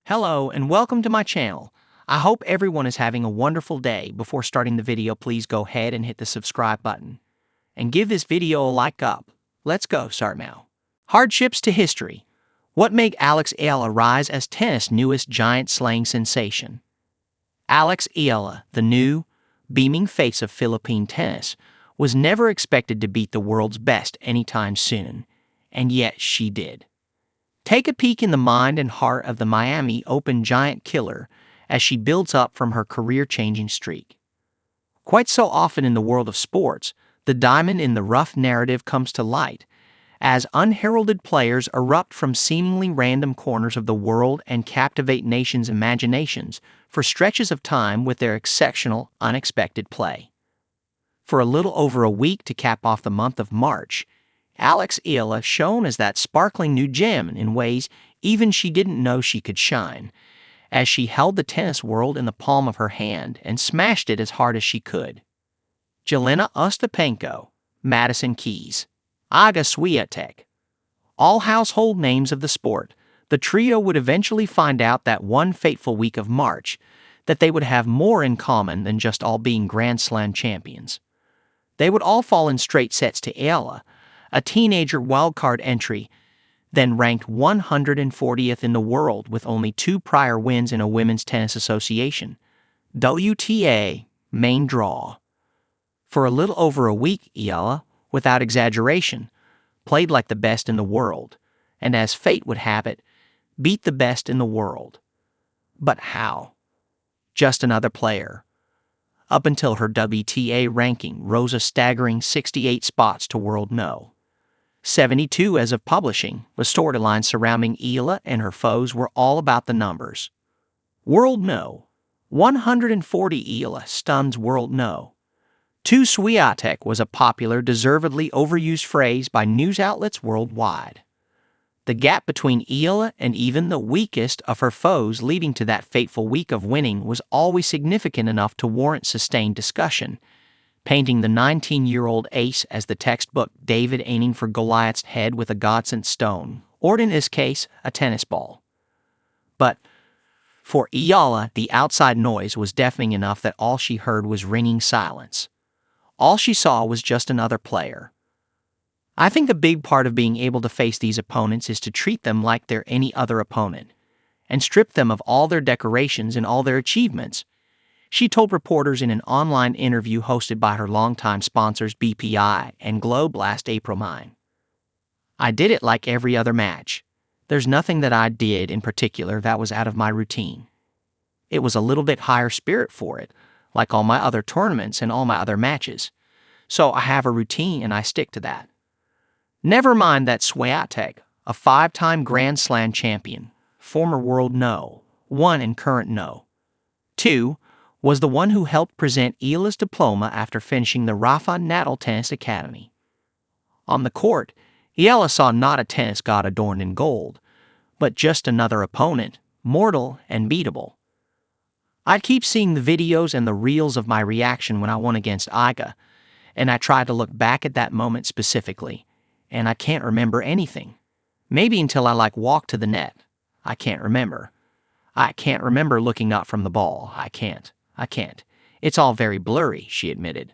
Hello and welcome to my channel. I hope everyone is having a wonderful day. Before starting the video, please go ahead and hit the subscribe button. And give this video a like up. Let's go, start now. Hardships to history. What made Alex Eala rise as tennis' newest giant slaying sensation? Alex Eala, the new, beaming face of Philippine tennis, was never expected to beat the world's best anytime soon. And yet she did. Take a peek in the mind and heart of the Miami Open giant killer as she builds up from her career-changing streak. Quite so often in the world of sports, the diamond in the rough narrative comes to light as unheralded players erupt from seemingly random corners of the world and captivate nations' imaginations for stretches of time with their exceptional, unexpected play. For a little over a week to cap off the month of March, Alex Eala shone as that sparkling new gem in ways even she didn't know she could shine, as she held the tennis world in the palm of her hand and smashed it as hard as she could. Jelena Ostapenko, Madison Keys, Iga Swiatek, all household names of the sport, the trio would eventually find out that one fateful week of March that they would have more in common than just all being Grand Slam champions. They would all fall in straight sets to Eala, a teenager wildcard entry, then ranked 140th in the world with only 2 prior wins in a Women's Tennis Association WTA main draw. For a little over a week, Eala, without exaggeration, played like the best in the world, and as fate would have it, beat the best in the world. But how? Just another player. Up until her WTA ranking rose a staggering 68 spots to world no. 72 as of publishing, the storylines surrounding Eala and her foes were all about the numbers. World no. 140 Eala stuns world no. 2 Swiatek was a popular, deservedly overused phrase by news outlets worldwide. The gap between Eala and even the weakest of her foes leading to that fateful week of winning was always significant enough to warrant sustained discussion, painting the 19-year-old ace as the textbook David aiming for Goliath's head with a God-sent stone, or in this case, a tennis ball. But for Eala, the outside noise was deafening enough that all she heard was ringing silence. All she saw was just another player. I think a big part of being able to face these opponents is to treat them like they're any other opponent, and strip them of all their decorations and all their achievements, she told reporters in an online interview hosted by her longtime sponsors BPI and Globe last April 9. I did it like every other match. There's nothing that I did in particular that was out of my routine. It was a little bit higher spirit for it, like all my other tournaments and all my other matches. So I have a routine and I stick to that. Never mind that Swiatek, a 5-time Grand Slam champion, former world no, 1 and current no. 2, was the one who helped present Eala's diploma after finishing the Rafa Nadal Tennis Academy. On the court, Eala saw not a tennis god adorned in gold, but just another opponent, mortal and beatable. I'd keep seeing the videos and the reels of my reaction when I won against Iga, and I tried to look back at that moment specifically, and I can't remember anything. Maybe until I walked to the net. I can't remember. I can't remember looking up from the ball. I can't. It's all very blurry, she admitted.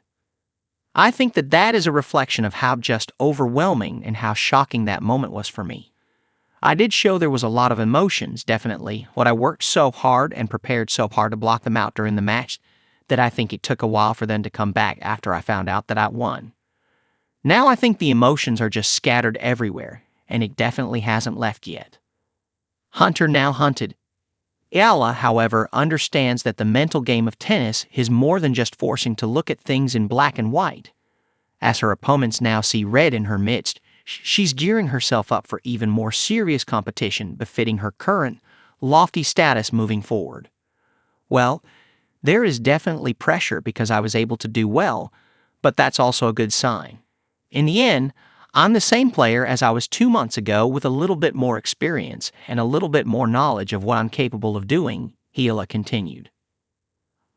I think that is a reflection of how just overwhelming and how shocking that moment was for me. I did show there was a lot of emotions, definitely, what I worked so hard and prepared so hard to block them out during the match that I think it took a while for them to come back after I found out that I won. Now I think the emotions are just scattered everywhere, and it definitely hasn't left yet. Hunter now hunted. Eala, however, understands that the mental game of tennis is more than just forcing to look at things in black and white. As her opponents now see red in her midst, she's gearing herself up for even more serious competition befitting her current, lofty status moving forward. Well, there is definitely pressure because I was able to do well, but that's also a good sign. In the end, I'm the same player as I was 2 months ago with a little bit more experience and a little bit more knowledge of what I'm capable of doing, Eala continued.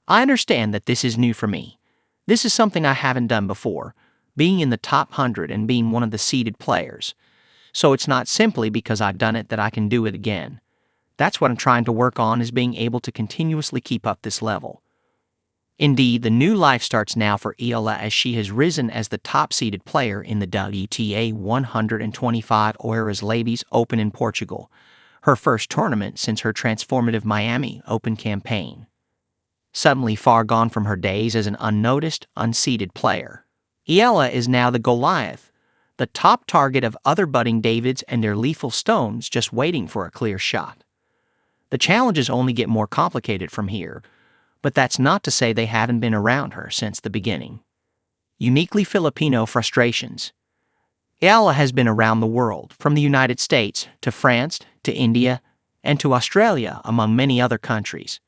I understand that this is new for me. This is something I haven't done before, being in the top 100 and being one of the seeded players. So it's not simply because I've done it that I can do it again. That's what I'm trying to work on, is being able to continuously keep up this level. Indeed, the new life starts now for Eala as she has risen as the top-seeded player in the WTA 125 Oeiras Ladies Open in Portugal, her first tournament since her transformative Miami Open campaign. Suddenly far gone from her days as an unnoticed, unseeded player, Eala is now the Goliath, the top target of other budding Davids and their lethal stones just waiting for a clear shot. The challenges only get more complicated from here, but that's not to say they haven't been around her since the beginning. Uniquely Filipino frustrations. Eala has been around the world, from the United States to France to India and to Australia, among many other countries.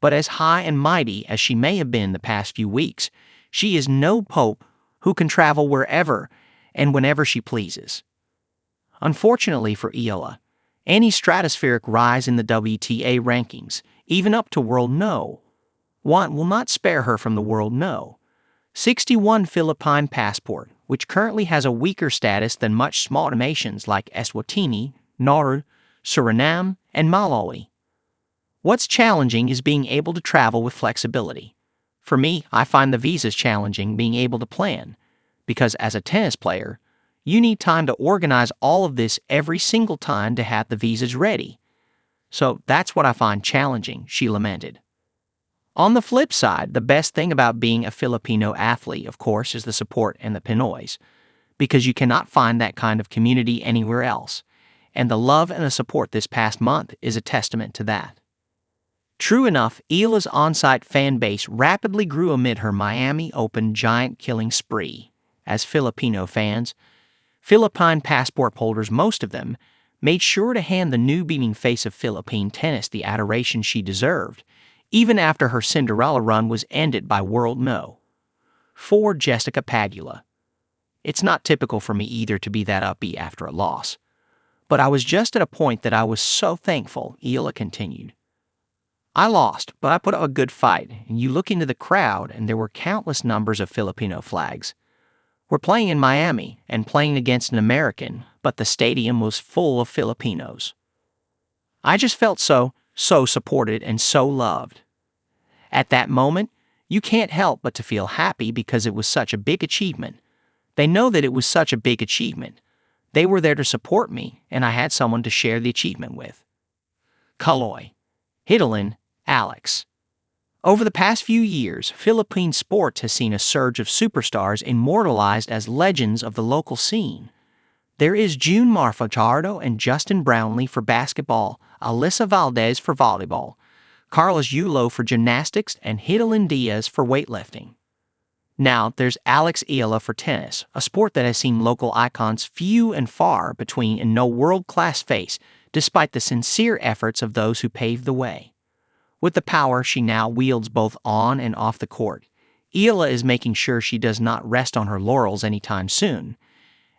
But as high and mighty as she may have been the past few weeks, she is no pope who can travel wherever and whenever she pleases. Unfortunately for Eala, any stratospheric rise in the WTA rankings, even up to World No. 1, will not spare her from the World No. 61 Philippine passport, which currently has a weaker status than much smaller nations like Eswatini, Nauru, Suriname, and Malawi. What's challenging is being able to travel with flexibility. For me, I find the visas challenging being able to plan, because as a tennis player, you need time to organize all of this every single time to have the visas ready. So that's what I find challenging, she lamented. On the flip side, the best thing about being a Filipino athlete, of course, is the support and the Pinoys, because you cannot find that kind of community anywhere else, and the love and the support this past month is a testament to that. True enough, Eala's on-site fan base rapidly grew amid her Miami Open giant killing spree, as Filipino fans, Philippine passport holders most of them, made sure to hand the new beaming face of Philippine tennis the adoration she deserved, even after her Cinderella run was ended by World No. 4 Jessica Pegula. It's not typical for me either to be that upbeat after a loss. But I was just at a point that I was so thankful, Eala continued. I lost, but I put up a good fight, and you look into the crowd and there were countless numbers of Filipino flags. We're playing in Miami and playing against an American, but the stadium was full of Filipinos. I just felt so supported and so loved. At that moment, you can't help but to feel happy because it was such a big achievement. They know that it was such a big achievement. They were there to support me, and I had someone to share the achievement with. Kaloy. Hidalin, Alex. Over the past few years, Philippine sports has seen a surge of superstars immortalized as legends of the local scene. There is June Fajardo and Justin Brownlee for basketball, Alyssa Valdez for volleyball, Carlos Yulo for gymnastics, and Hidalin Diaz for weightlifting. Now, there's Alex Eala for tennis, a sport that has seen local icons few and far between and no world-class face, despite the sincere efforts of those who paved the way. With the power she now wields both on and off the court, Eala is making sure she does not rest on her laurels anytime soon,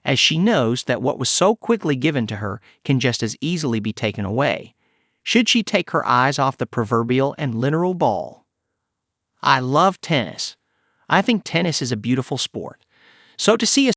as she knows that what was so quickly given to her can just as easily be taken away, should she take her eyes off the proverbial and literal ball. I love tennis. I think tennis is a beautiful sport. So to see a